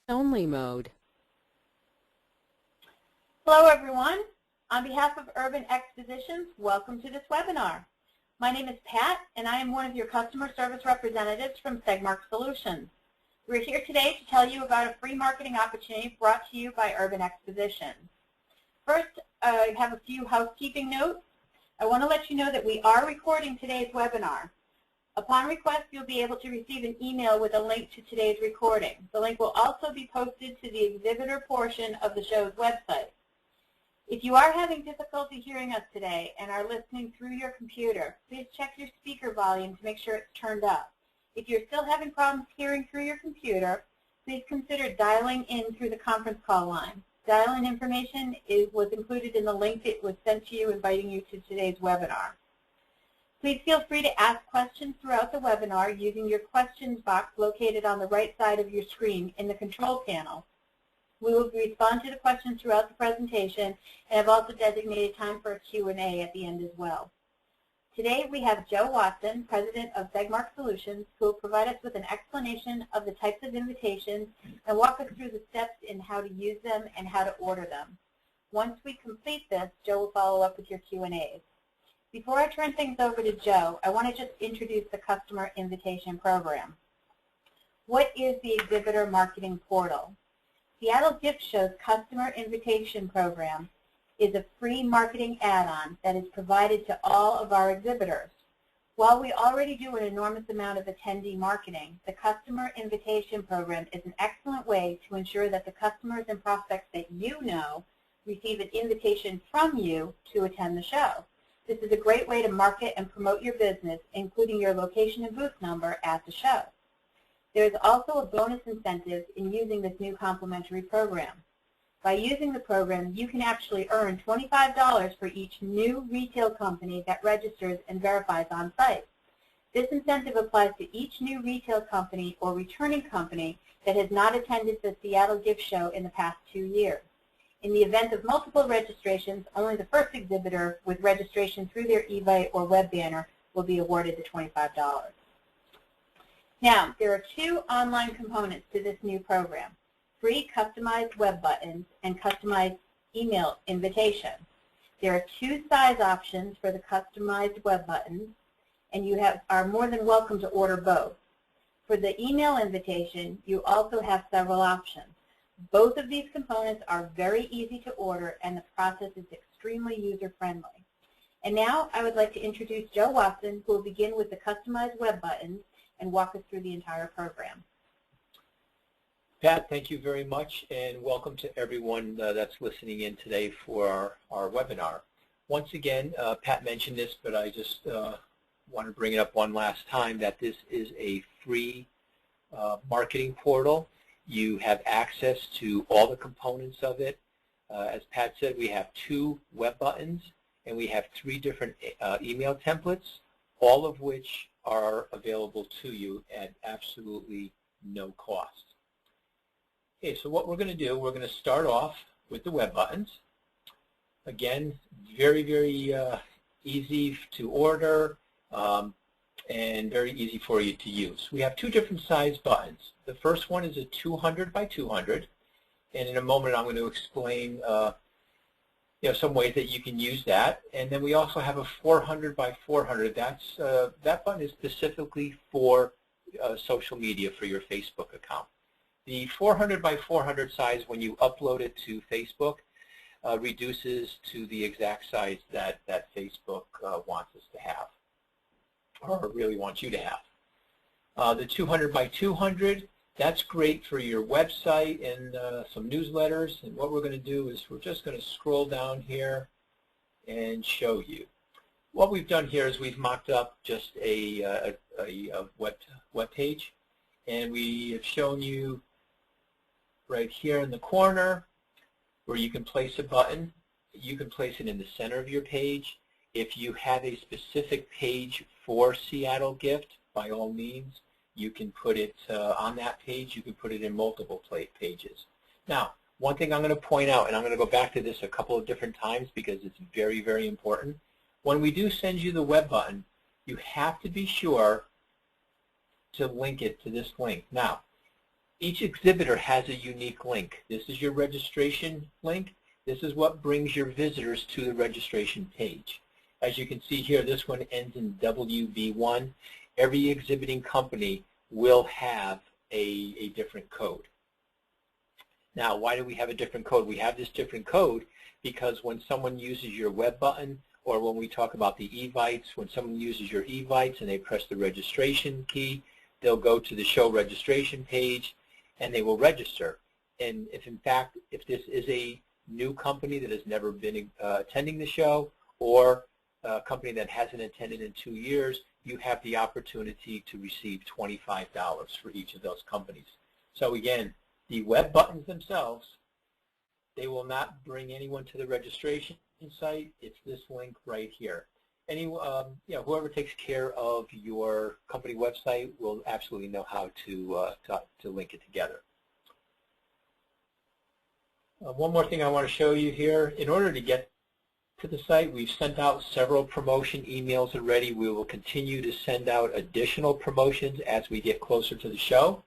Only mode. Hello everyone. On behalf of Urban Expositions, welcome to this webinar. My name is Pat and I am one of your customer service representatives from Segmark Solutions. We're here today to tell you about a free marketing opportunity brought to you by Urban Expositions. First, I have a few housekeeping notes. I want to let you know that we are recording today's webinar. Upon request, you'll be able to receive an email with a link to today's recording. The link will also be posted to the exhibitor portion of the show's website. If you are having difficulty hearing us today and are listening through your computer, please check your speaker volume to make sure it's turned up. If you're still having problems hearing through your computer, please consider dialing in through the conference call line. Dial-in information was included in the link that was sent to you inviting you to today's webinar. Please feel free to ask questions throughout the webinar using your questions box located on the right side of your screen in the control panel. We will respond to the questions throughout the presentation and have also designated time for a Q&A at the end as well. Today we have Joe Watson, President of Segmark Solutions, who will provide us with an explanation of the types of invitations and walk us through the steps in how to use them and how to order them. Once we complete this, Joe will follow up with your Q&As. Before I turn things over to Joe, I want to just introduce the Customer Invitation Program. What is the Exhibitor Marketing Portal? Seattle Gift Show's Customer Invitation Program is a free marketing add-on that is provided to all of our exhibitors. While we already do an enormous amount of attendee marketing, the Customer Invitation Program is an excellent way to ensure that the customers and prospects that you know receive an invitation from you to attend the show. This is a great way to market and promote your business, including your location and booth number at the show. There is also a bonus incentive in using this new complimentary program. By using the program, you can actually earn $25 for each new retail company that registers and verifies on site. This incentive applies to each new retail company or returning company that has not attended the Seattle Gift Show in the past 2 years. In the event of multiple registrations, only the first exhibitor with registration through their eBay or web banner will be awarded the $25. Now, there are two online components to this new program: free customized web buttons and customized email invitations. There are two size options for the customized web buttons, and you are more than welcome to order both. For the email invitation, you also have several options. Both of these components are very easy to order, and the process is extremely user-friendly. And now I would like to introduce Joe Watson, who will begin with the customized web buttons and walk us through the entire program. Pat, thank you very much, and welcome to everyone that's listening in today for our webinar. Once again, Pat mentioned this, but I just want to bring it up one last time that this is a free marketing portal. You have access to all the components of it. As Pat said, we have 2 web buttons, and we have 3 different email templates, all of which are available to you at absolutely no cost. Okay, so what we're going to do, we're going to start off with the web buttons. Again, very, very easy to order and very easy for you to use. We have 2 different size buttons. The first one is a 200 by 200, and in a moment I'm going to explain some ways that you can use that. And then we also have a 400 by 400. That button is specifically for social media, for your Facebook account. The 400 by 400 size, when you upload it to Facebook, reduces to the exact size that Facebook wants us to have, or really wants you to have. The 200 by 200, that's great for your website and some newsletters. And what we're going to do is we're just going to scroll down here and show you. What we've done here is we've mocked up just a web page, and we have shown you right here in the corner where you can place a button. You can place it in the center of your page. If you have a specific page for Seattle Gift, by all means, you can put it on that page. You can put it in multiple pages. Now, one thing I'm going to point out, and I'm going to go back to this a couple of different times because it's very, very important. When we do send you the web button, you have to be sure to link it to this link. Now, Each exhibitor has a unique link. This is your registration link. This is what brings your visitors to the registration page. As you can see here, this one ends in WB1. Every exhibiting company will have a different code. Now, why do we have a different code? We have this different code because when someone uses your web button, or when we talk about the eVites, when someone uses your eVites and they press the registration key, they'll go to the show registration page and they will register. And if in fact, if this is a new company that has never been attending the show, or a company that hasn't attended in 2 years, you have the opportunity to receive $25 for each of those companies. So again, the web buttons themselves, they will not bring anyone to the registration site. It's this link right here. Whoever takes care of your company website will absolutely know how to link it together. One more thing I want to show you here. In order to get to the site, we've sent out several promotion emails already. We will continue to send out additional promotions as we get closer to the show.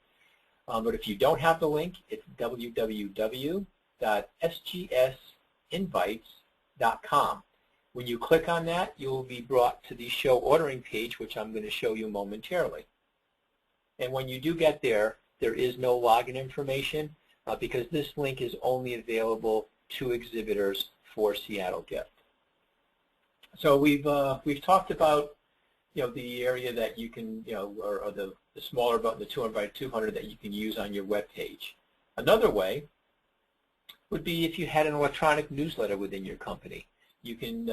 But if you don't have the link, it's www.sgsinvites.com. When you click on that, you will be brought to the show ordering page, which I'm going to show you momentarily. And when you do get there, there is no login information because this link is only available to exhibitors for Seattle Gift. So we've talked about the area that you can or the smaller button, the 200 by 200 that you can use on your web page. Another way would be if you had an electronic newsletter within your company. You can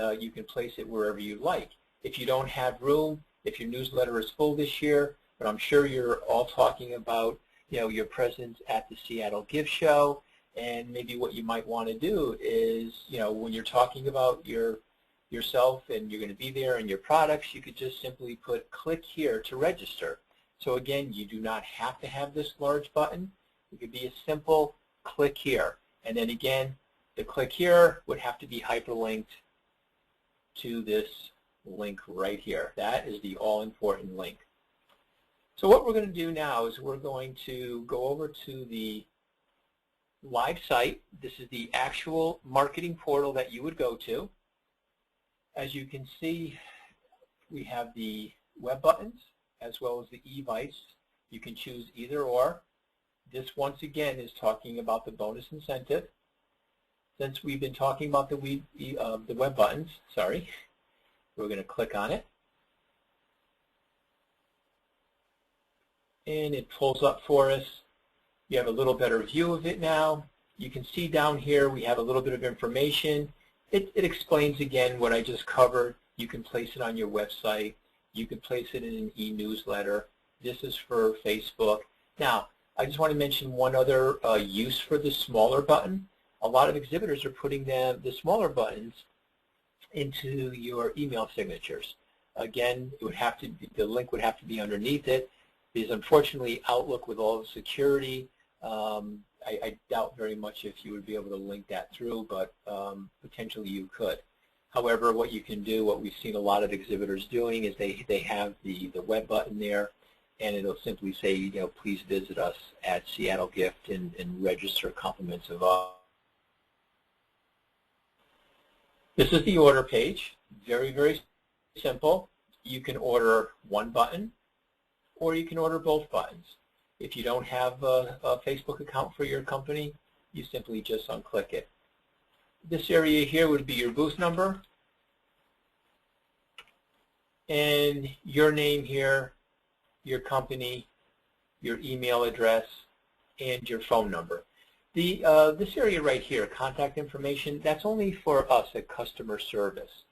place it wherever you like. If you don't have room, if your newsletter is full this year, but I'm sure you're all talking about your presence at the Seattle Gift Show, and maybe what you might want to do is when you're talking about yourself and you're going to be there and your products, you could just simply put click here to register. So again, you do not have to have this large button. It could be a simple click here. And then again, the click here would have to be hyperlinked to this link right here. That is the all-important link. So what we're going to do now is we're going to go over to the live site. This is the actual marketing portal that you would go to. As you can see, we have the web buttons as well as the eVites. You can choose either or. This once again is talking about the bonus incentive. Since we've been talking about the web buttons, we're going to click on it. And it pulls up for us. You have a little better view of it now. You can see down here we have a little bit of information. It explains again what I just covered. You can place it on your website. You can place it in an e-newsletter. This is for Facebook. Now, I just want to mention one other use for the smaller button. A lot of exhibitors are putting the smaller buttons into your email signatures. Again, it would have to be, the link would have to be underneath it, because unfortunately Outlook, with all the security, I doubt very much if you would be able to link that through, but potentially you could. However, what you can do, what we've seen a lot of exhibitors doing, is they have the web button there, and it'll simply say, please visit us at Seattle Gift and register compliments of us. This is the order page. Very, very simple. You can order one button, or you can order both buttons. If you don't have a Facebook account for your company, you simply just unclick it. This area here would be your booth number, and your name here, your company, your email address, and your phone number. This area right here, contact information, that's only for us at customer service.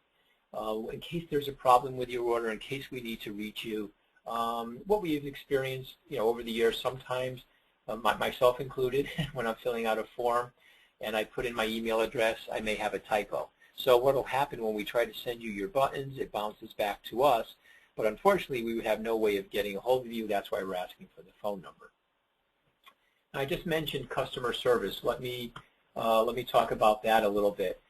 In case there's a problem with your order, in case we need to reach you, what we've experienced, over the years, sometimes, myself included, when I'm filling out a form and I put in my email address, I may have a typo. So what will happen when we try to send you your buttons, it bounces back to us, but unfortunately we would have no way of getting a hold of you. That's why we're asking for the phone number. I just mentioned customer service. Let me talk about that a little bit.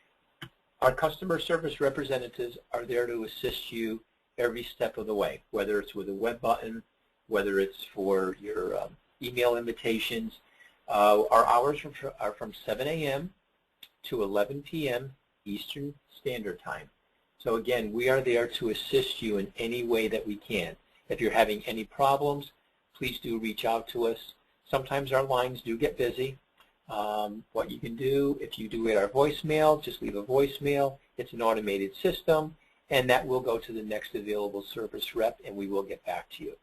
Our customer service representatives are there to assist you every step of the way, whether it's with a web button, whether it's for your email invitations. Our hours are from 7 a.m. to 11 p.m. Eastern Standard Time. So again, we are there to assist you in any way that we can. If you're having any problems, please do reach out to us. Sometimes our lines do get busy. What you can do, if you do get our voicemail, just leave a voicemail. It's an automated system, and that will go to the next available service rep, and we will get back to you.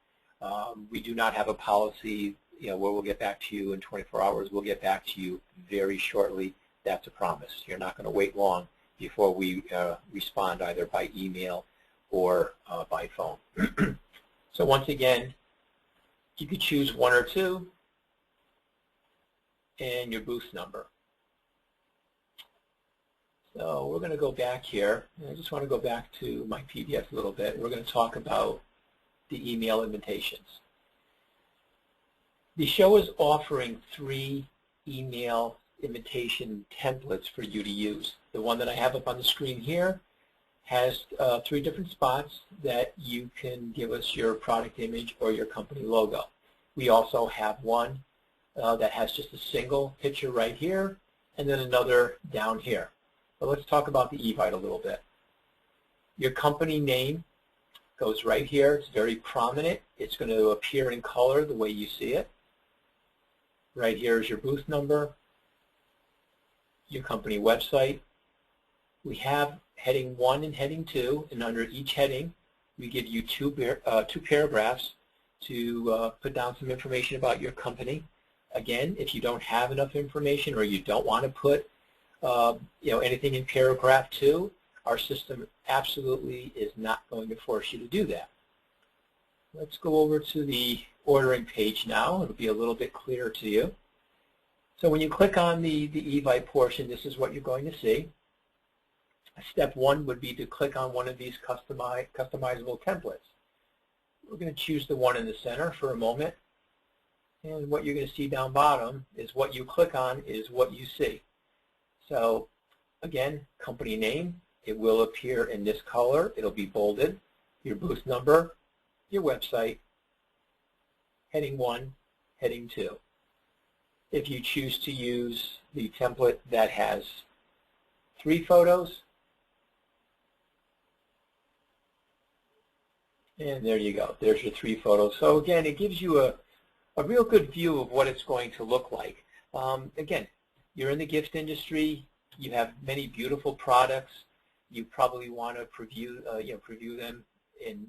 We do not have a policy, where we'll get back to you in 24 hours. We'll get back to you very shortly. That's a promise. You're not going to wait long before we respond either by email or by phone. So once again, you could choose one or two and your booth number. So we're going to go back here. I just want to go back to my PDF a little bit. We're going to talk about the email invitations. The show is offering 3 email invitation templates for you to use. The one that I have up on the screen here has 3 different spots that you can give us your product image or your company logo. We also have one that has just a single picture right here and then another down here. But let's talk about the eVite a little bit. Your company name goes right here. It's very prominent. It's going to appear in color the way you see it. Right here is your booth number, your company website. We have heading 1 and heading 2, and under each heading we give you two paragraphs to put down some information about your company. Again, if you don't have enough information or you don't want to put anything in paragraph 2, our system absolutely is not going to force you to do that. Let's go over to the ordering page now. It'll be a little bit clearer to you. So when you click on the eVite portion, this is what you're going to see. Step 1 would be to click on one of these customizable templates. We're going to choose the one in the center for a moment. And what you're going to see down bottom is what you click on is what you see. So again, company name, it will appear in this color. It'll be bolded. Your booth number, your website, heading 1, heading 2. If you choose to use the template that has 3 photos, and there you go. There's your 3 photos. So again, it gives you a real good view of what it's going to look like. Again, you're in the gift industry. You have many beautiful products. You probably want to preview them in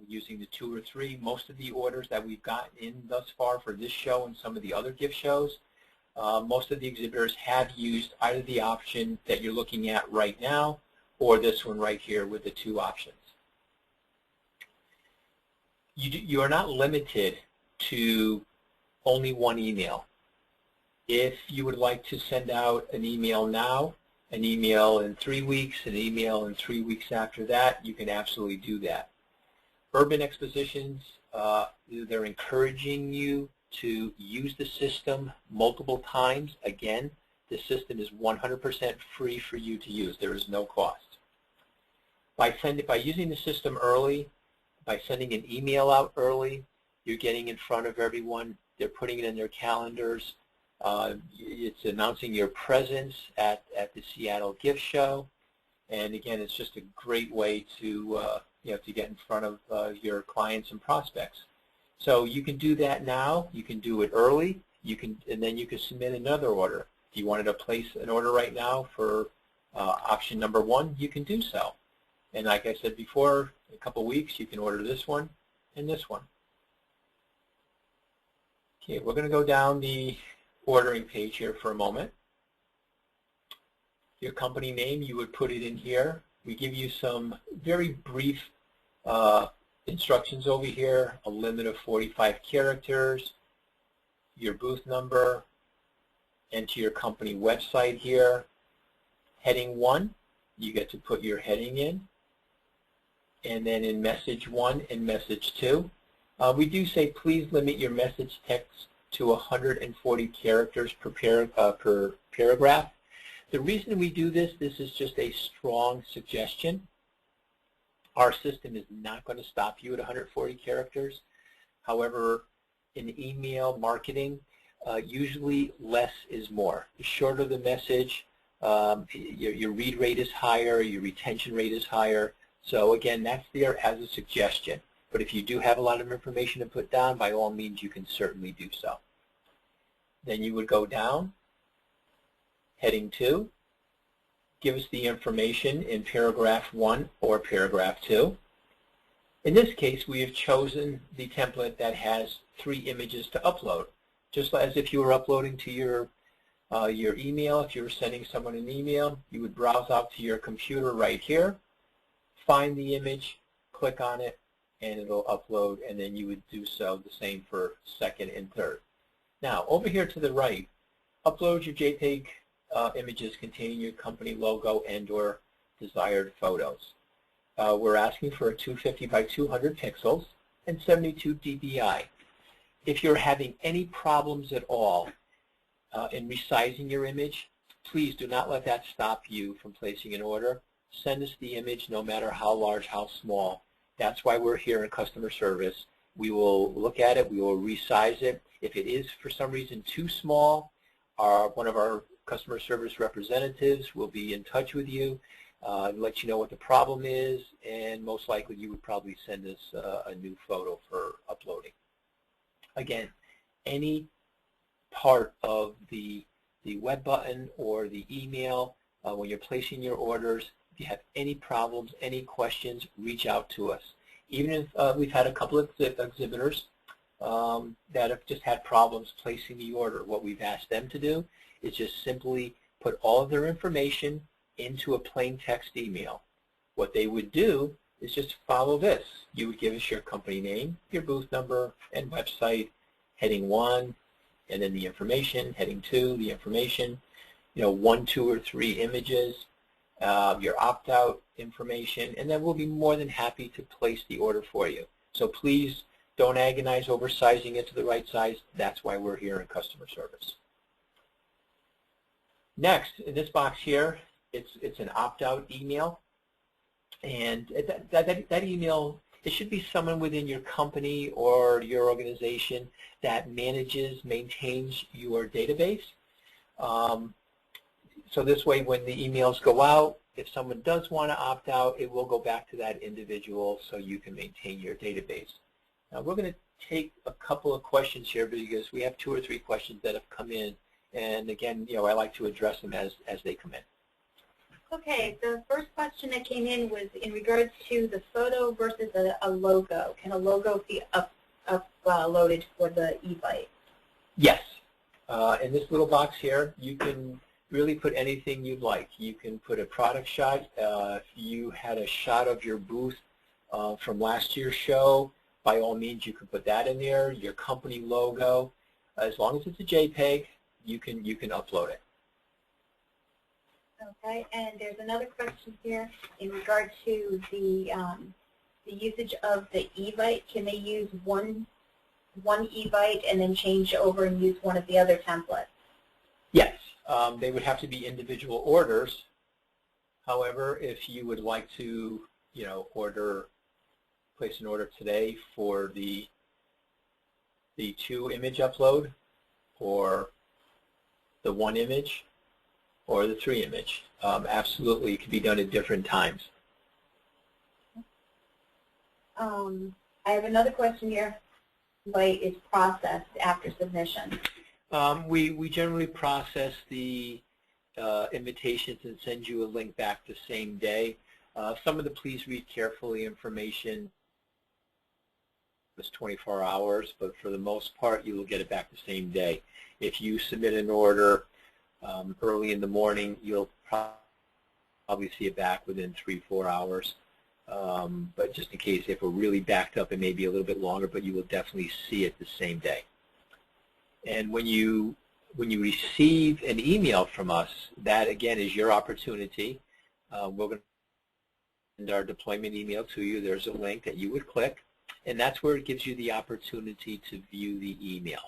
using the 2 or 3. Most of the orders that we've gotten in thus far for this show and some of the other gift shows, most of the exhibitors have used either the option that you're looking at right now or this one right here with the 2 options. You are not limited to only 1 email. If you would like to send out an email now, an email in 3 weeks, an email in 3 weeks after that, you can absolutely do that. Urban Expositions, they're encouraging you to use the system multiple times. Again, the system is 100% free for you to use. There is no cost. By using the system early, by sending an email out early, you're getting in front of everyone. They're putting it in their calendars. It's announcing your presence at the Seattle Gift Show, and again, it's just a great way to to get in front of your clients and prospects. So you can do that now. You can do it early. And then you can submit another order. If you wanted to place an order right now for option number 1, you can do so. And like I said before, in a couple weeks, you can order this one and this one. Okay, we're going to go down the ordering page here for a moment. Your company name, you would put it in here. We give you some very brief instructions over here, a limit of 45 characters, your booth number, enter your company website here. Heading 1, you get to put your heading in. And then in message 1 and message 2, we do say please limit your message text to 140 characters per paragraph. The reason we do this is just a strong suggestion. Our system is not going to stop you at 140 characters. However, in email marketing, usually less is more. The shorter the message, your read rate is higher, your retention rate is higher. So again, that's there as a suggestion. But if you do have a lot of information to put down, by all means, you can certainly do so. Then you would go down, heading 2, give us the information in paragraph 1 or paragraph 2. In this case, we have chosen the template that has 3 images to upload. Just as if you were uploading to your email, if you were sending someone an email, you would browse out to your computer right here, find the image, click on it, and it'll upload, and then you would do so the same for second and third. Now, over here to the right, upload your JPEG images containing your company logo and or desired photos. We're asking for a 250 by 200 pixels and 72 dpi. If you're having any problems at all in resizing your image, please do not let that stop you from placing an order. Send us the image no matter how large, how small. That's why we're here in customer service. We will look at it, we will resize it. If it is for some reason too small, one of our customer service representatives will be in touch with you, let you know what the problem is, and most likely you would probably send us a new photo for uploading. Again, any part of the web button or the email, when you're placing your orders, if you have any problems, any questions, reach out to us. Even if we've had a couple of exhibitors that have just had problems placing the order, what we've asked them to do is just simply put all of their information into a plain text email. What they would do is just follow this. You would give us your company name, your booth number, and website, heading 1, and then the information, heading 2, the information, 1, 2, or 3 images, your opt-out information, and then we'll be more than happy to place the order for you. So please don't agonize over sizing it to the right size. That's why we're here in customer service. Next, in this box here, it's an opt-out email, and that email, it should be someone within your company or your organization that maintains your database. So this way, when the emails go out, if someone does want to opt out, it will go back to that individual so you can maintain your database. Now we're going to take a couple of questions here because we have 2 or 3 questions that have come in, and again, I like to address them as they come in. Okay, the first question that came in was in regards to the photo versus a logo. Can a logo be uploaded for the eBite? Yes. In this little box here, you can really put anything you'd like. You can put a product shot. If you had a shot of your booth from last year's show, by all means you can put that in there. Your company logo, as long as it's a JPEG, you can upload it. Okay, and there's another question here in regard to the usage of the eBite. Can they use one eBite and then change over and use one of the other templates? Yes, they would have to be individual orders. However, if you would like to, place an order today for the 2 image upload, or the 1 image, or the 3 image, absolutely, it can be done at different times. I have another question here. EBite is processed after submission. We generally process the invitations and send you a link back the same day. Some of the please read carefully information is 24 hours, but for the most part you will get it back the same day. If you submit an order early in the morning, you'll probably see it back within 3-4 hours. But just in case, if we're really backed up, it may be a little bit longer, but you will definitely see it the same day. And when you receive an email from us, that again is your opportunity. We're going to send our deployment email to you. There's a link that you would click, and that's where it gives you the opportunity to view the email.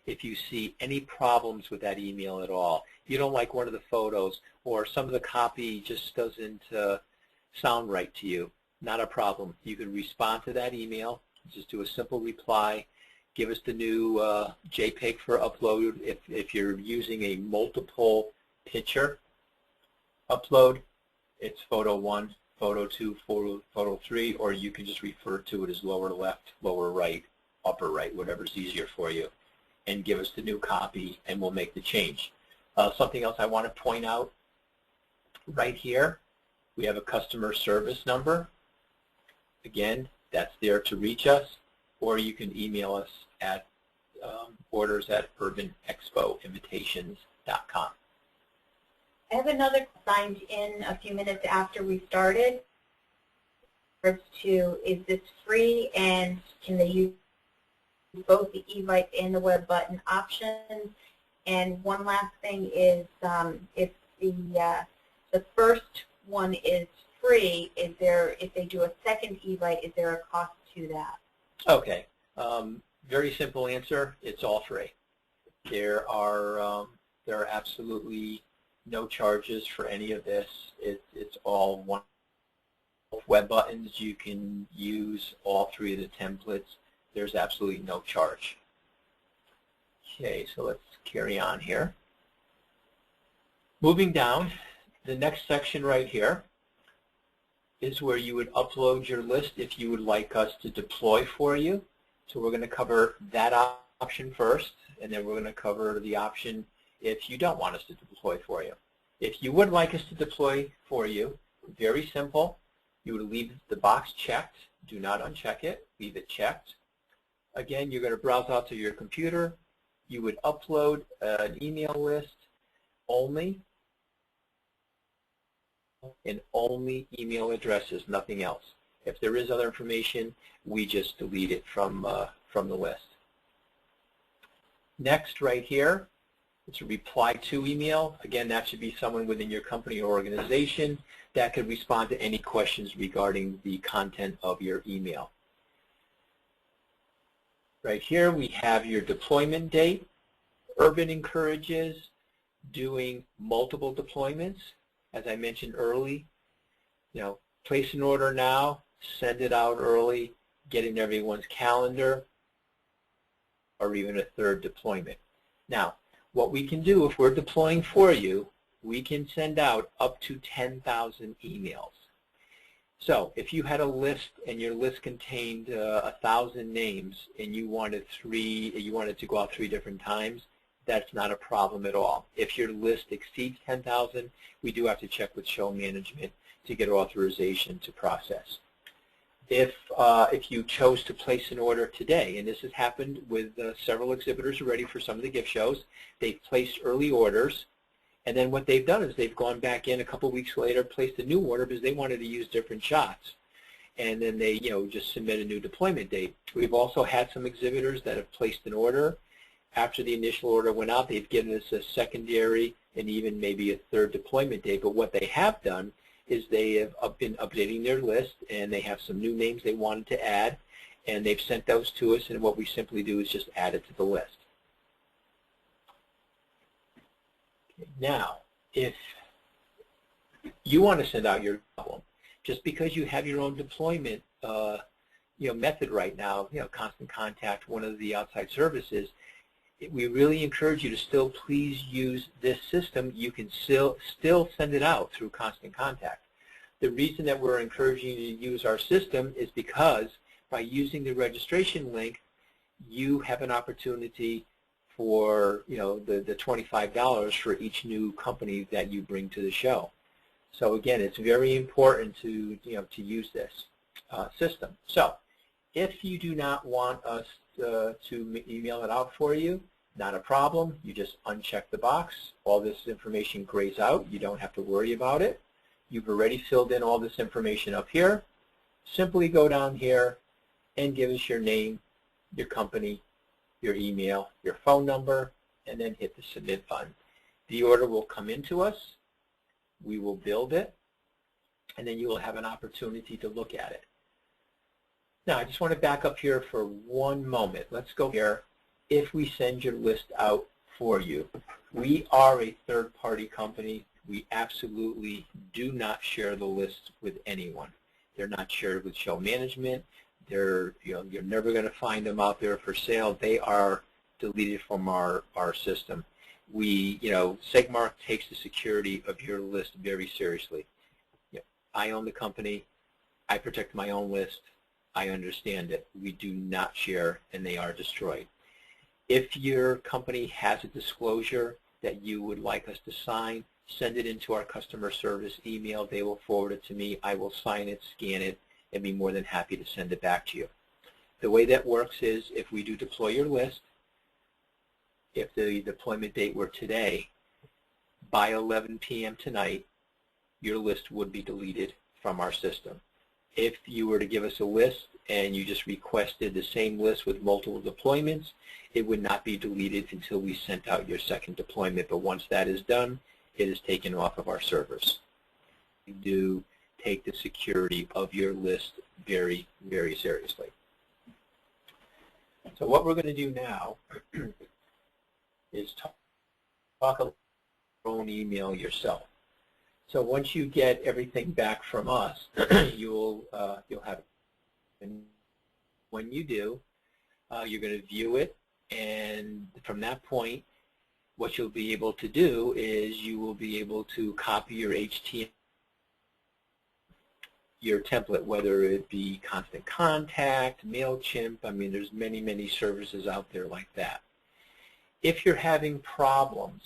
If you see any problems with that email at all, you don't like one of the photos, or some of the copy just doesn't sound right to you, not a problem. You can respond to that email, just do a simple reply, give us the new JPEG for upload. If you're using a multiple picture upload, it's photo 1, photo 2, photo 3, or you can just refer to it as lower left, lower right, upper right, whatever's easier for you, and give us the new copy, and we'll make the change. Something else I want to point out, right here, we have a customer service number. Again, that's there to reach us, or you can email us at orders@urbanexpoinvitations.com. I have another signed in a few minutes after we started. First to, is this free, and can they use both the eVite and the web button options? And one last thing is, if the first one is free, if they do a second eVite, is there a cost to that? Okay. Very simple answer. It's all free. There are absolutely no charges for any of this. It's all one web buttons. You can use all 3 of the templates. There's absolutely no charge. Okay, so let's carry on here. Moving down, the next section right here is where you would upload your list if you would like us to deploy for you. So we're going to cover that option first, and then we're going to cover the option if you don't want us to deploy for you. If you would like us to deploy for you, very simple. You would leave the box checked. Do not uncheck it. Leave it checked. Again, you're going to browse out to your computer. You would upload an email list only, and only email addresses, nothing else. If there is other information, we just delete it from the list. Next, right here, it's a reply to email. Again, that should be someone within your company or organization that could respond to any questions regarding the content of your email. Right here, we have your deployment date. Urban encourages doing multiple deployments. As I mentioned early, place an order now, send it out early, get in everyone's calendar, or even a third deployment. Now, what we can do if we're deploying for you, we can send out up to 10,000 emails. So if you had a list and your list contained 1,000 names and you wanted to go out 3 different times, that's not a problem at all. If your list exceeds 10,000, we do have to check with show management to get authorization to process. If you chose to place an order today, and this has happened with several exhibitors already for some of the gift shows, they've placed early orders, and then what they've done is they've gone back in a couple weeks later, placed a new order because they wanted to use different shots, and then they just submit a new deployment date. We've also had some exhibitors that have placed an order. After the initial order went out, they've given us a secondary and even maybe a third deployment date, but what they have done is they have been updating their list, and they have some new names they wanted to add, and they've sent those to us, and what we simply do is just add it to the list. Okay, now, if you want to send out your problem, just because you have your own deployment method right now, Constant Contact, one of the outside services, we really encourage you to still please use this system. You can still send it out through Constant Contact. The reason that we're encouraging you to use our system is because by using the registration link, you have an opportunity for the $25 for each new company that you bring to the show. So again, it's very important to use this system. So if you do not want us to email it out for you, not a problem. You just uncheck the box. All this information grays out. You don't have to worry about it. You've already filled in all this information up here. Simply go down here and give us your name, your company, your email, your phone number, and then hit the submit button. The order will come into us. We will build it, and then you will have an opportunity to look at it. Now, I just want to back up here for one moment. Let's go here. If we send your list out for you, we are a third-party company. We absolutely do not share the list with anyone. They're not shared with show management. They're, you're never going to find them out there for sale. They are deleted from our system. Segmark takes the security of your list very seriously. I own the company. I protect my own list. I understand it. We do not share, and they are destroyed. If your company has a disclosure that you would like us to sign, send it into our customer service email. They will forward it to me. I will sign it, scan it, and be more than happy to send it back to you. The way that works is if we do deploy your list, if the deployment date were today, by 11 p.m. tonight, your list would be deleted from our system. If you were to give us a list and you just requested the same list with multiple deployments, it would not be deleted until we sent out your second deployment. But once that is done, it is taken off of our servers. We do take the security of your list very, very seriously. So what we're going to do now is talk about your own email yourself. So once you get everything back from us, you'll have it. And when you do, you're going to view it, and from that point, what you'll be able to do is you will be able to copy your HTML, your template, whether it be Constant Contact, MailChimp. I mean, there's many, many services out there like that. If you're having problems,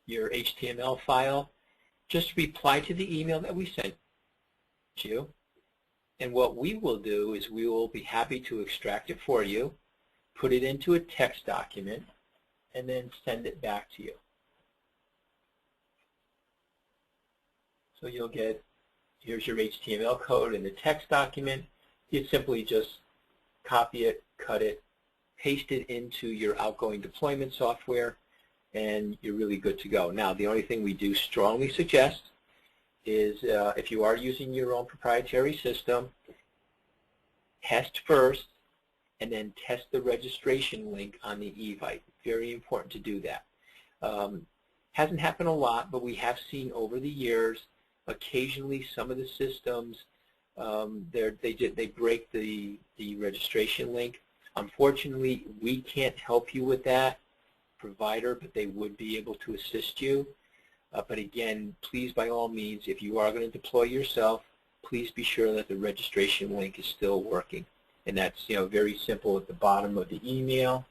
your HTML file, just reply to the email that we sent you, and what we will do is we will be happy to extract it for you, put it into a text document, and then send it back to you. So you'll get, here's your HTML code in the text document. You simply just copy it, cut it, paste it into your outgoing deployment software, and you're really good to go. Now, the only thing we do strongly suggest is if you are using your own proprietary system, test first and then test the registration link on the eVite. Very important to do that. Hasn't happened a lot, but we have seen over the years, occasionally some of the systems, they break the registration link. Unfortunately, we can't help you with that, provider, but they would be able to assist you. But again, please, by all means, if you are going to deploy yourself, please be sure that the registration link is still working. And that's very simple at the bottom of the email.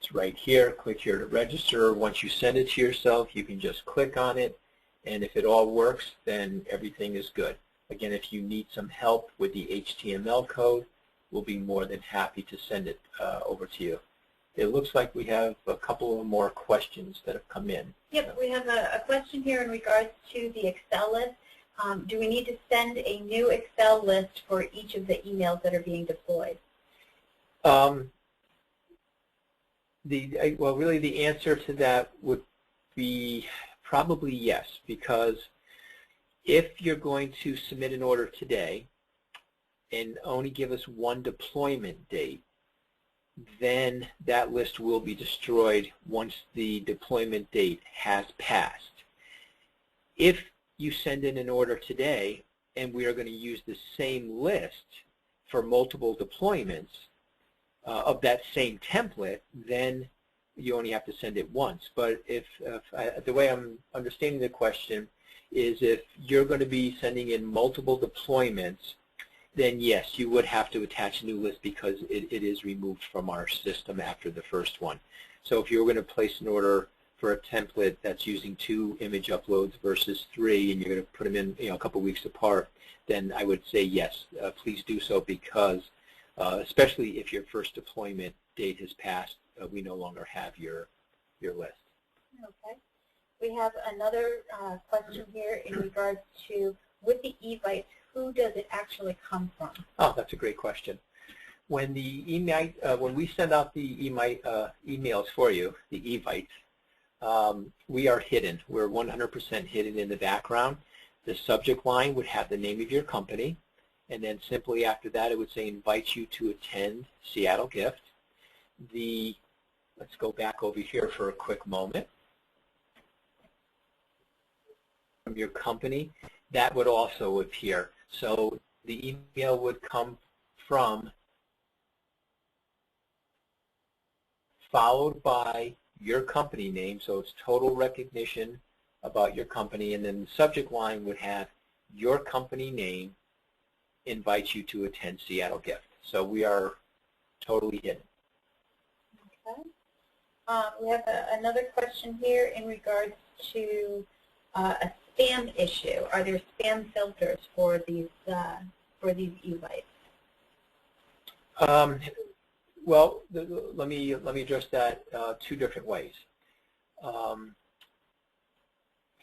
It's right here. Click here to register. Once you send it to yourself, you can just click on it, and if it all works, then everything is good. Again, if you need some help with the HTML code, we'll be more than happy to send it over to you. It looks like we have a couple of more questions that have come in. Yep, we have a question here in regards to the Excel list. Do we need to send a new Excel list for each of the emails that are being deployed? Well, really the answer to that would be probably yes, because if you're going to submit an order today and only give us one deployment date, then that list will be destroyed once the deployment date has passed. If you send in an order today and we are going to use the same list for multiple deployments of that same template, then you only have to send it once. But if the way I'm understanding the question is if you're going to be sending in multiple deployments, then yes, you would have to attach a new list because it is removed from our system after the first one. So if you're going to place an order for a template that's using 2 image uploads versus 3, and you're going to put them in a couple weeks apart, then I would say yes, please do so, because especially if your first deployment date has passed, we no longer have your list. Okay. We have another question here in regards to, with the eVite, who does it actually come from? Oh, that's a great question. When the when we send out the emails for you, the eVite, we are hidden. We're 100% hidden in the background. The subject line would have the name of your company, and then simply after that it would say invite you to attend Seattle Gift. Let's go back over here for a quick moment. From your company, that would also appear. So the email would come from followed by your company name, so it's total recognition about your company, and then the subject line would have your company name invites you to attend Seattle Gift. So we are totally hidden. Okay. We have another question here in regards to a spam issue. Are there spam filters for these e-lights? Well, let me address that two different ways.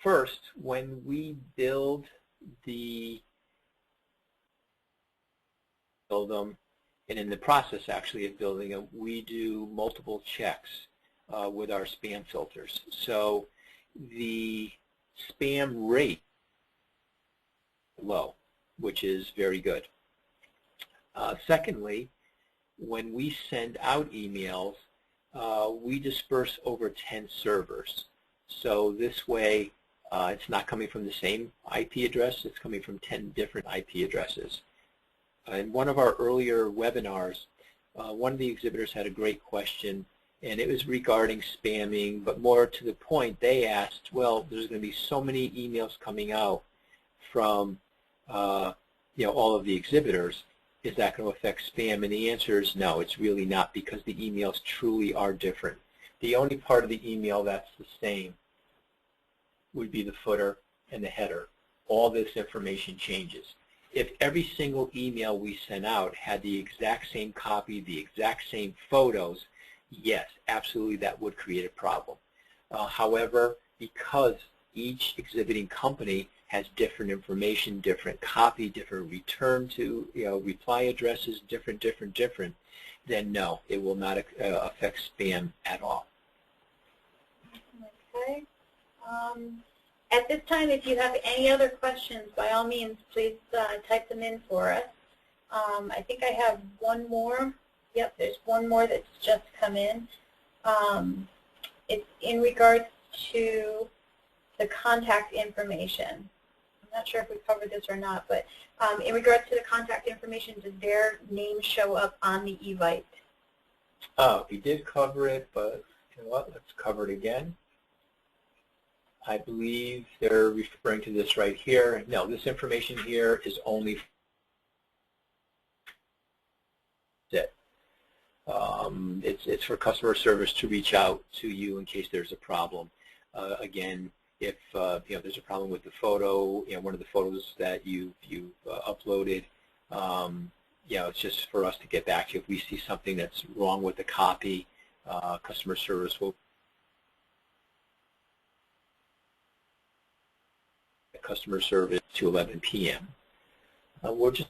First, when we build them, and in the process actually of building them, we do multiple checks with our spam filters. So the spam rate is low, which is very good. Secondly, when we send out emails, we disperse over 10 servers. So this way, it's not coming from the same IP address, it's coming from 10 different IP addresses. In one of our earlier webinars, one of the exhibitors had a great question, and it was regarding spamming, but more to the point, they asked, well, there's going to be so many emails coming out from all of the exhibitors. Is that going to affect spam? And the answer is no, it's really not, because the emails truly are different. The only part of the email that's the same would be the footer and the header. All this information changes. If every single email we sent out had the exact same copy, the exact same photos, yes, absolutely that would create a problem. However, because each exhibiting company has different information, different copy, different return to, reply addresses, different, then no, it will not affect spam at all. Okay. At this time, if you have any other questions, by all means, please type them in for us. I think I have one more. Yep, there's one more that's just come in. It's in regards to the contact information. I'm not sure if we covered this or not, but in regards to the contact information, does their name show up on the e-light? We did cover it, but you know what? Let's cover it again. I believe they're referring to this right here. No, this information here is only it. It's for customer service to reach out to you in case there's a problem. Again, if there's a problem with the photo, one of the photos that you've uploaded, it's just for us to get back to you. If we see something that's wrong with the copy, customer service will customer service to 11 p.m. We're just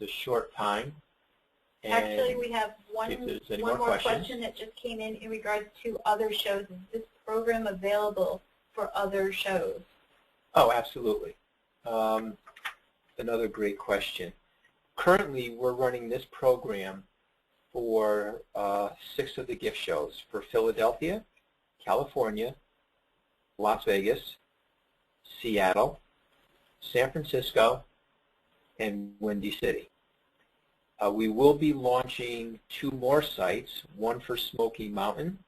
a short time. And actually, we have one more question that just came in regards to other shows. Is this program available for other shows? Oh, absolutely. Another great question. Currently, we're running this program for 6 of the gift shows for Philadelphia, California, Las Vegas, Seattle, San Francisco, and Windy City. We will be launching 2 more sites, one for Smoky Mountain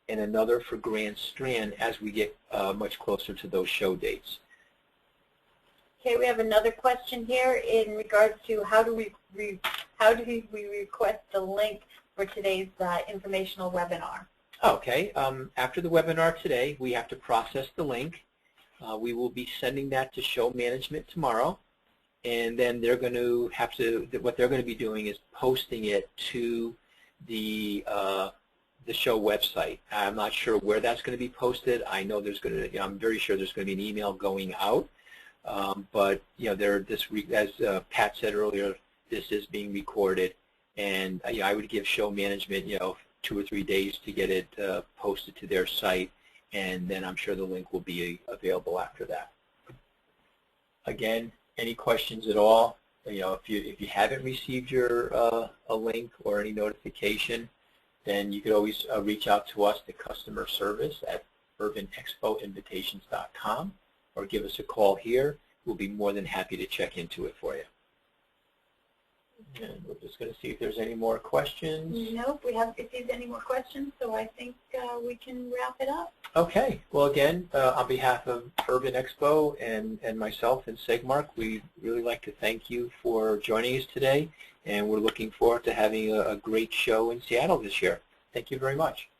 and another for Grand Strand as we get much closer to those show dates. Okay, we have another question here in regards to how do we request the link for today's informational webinar? Okay, after the webinar today, we have to process the link. We will be sending that to show management tomorrow, and then they're going to have to, what they're going to be doing is posting it to the show website. I'm not sure where that's going to be posted. I know there's going to, I'm very sure there's going to be an email going out. But as Pat said earlier, this is being recorded, and I would give show management 2 or 3 days to get it posted to their site, and then I'm sure the link will be available after that. Again, any questions at all? If you haven't received your a link or any notification, then you could always reach out to us at customer service at urbanexpoinvitations.com or give us a call here. We'll be more than happy to check into it for you. And we're just going to see if there's any more questions. Nope, we haven't received any more questions, so I think we can wrap it up. Okay. Well, again, on behalf of Urban Expo and myself and Segmark, we'd really like to thank you for joining us today, and we're looking forward to having a great show in Seattle this year. Thank you very much.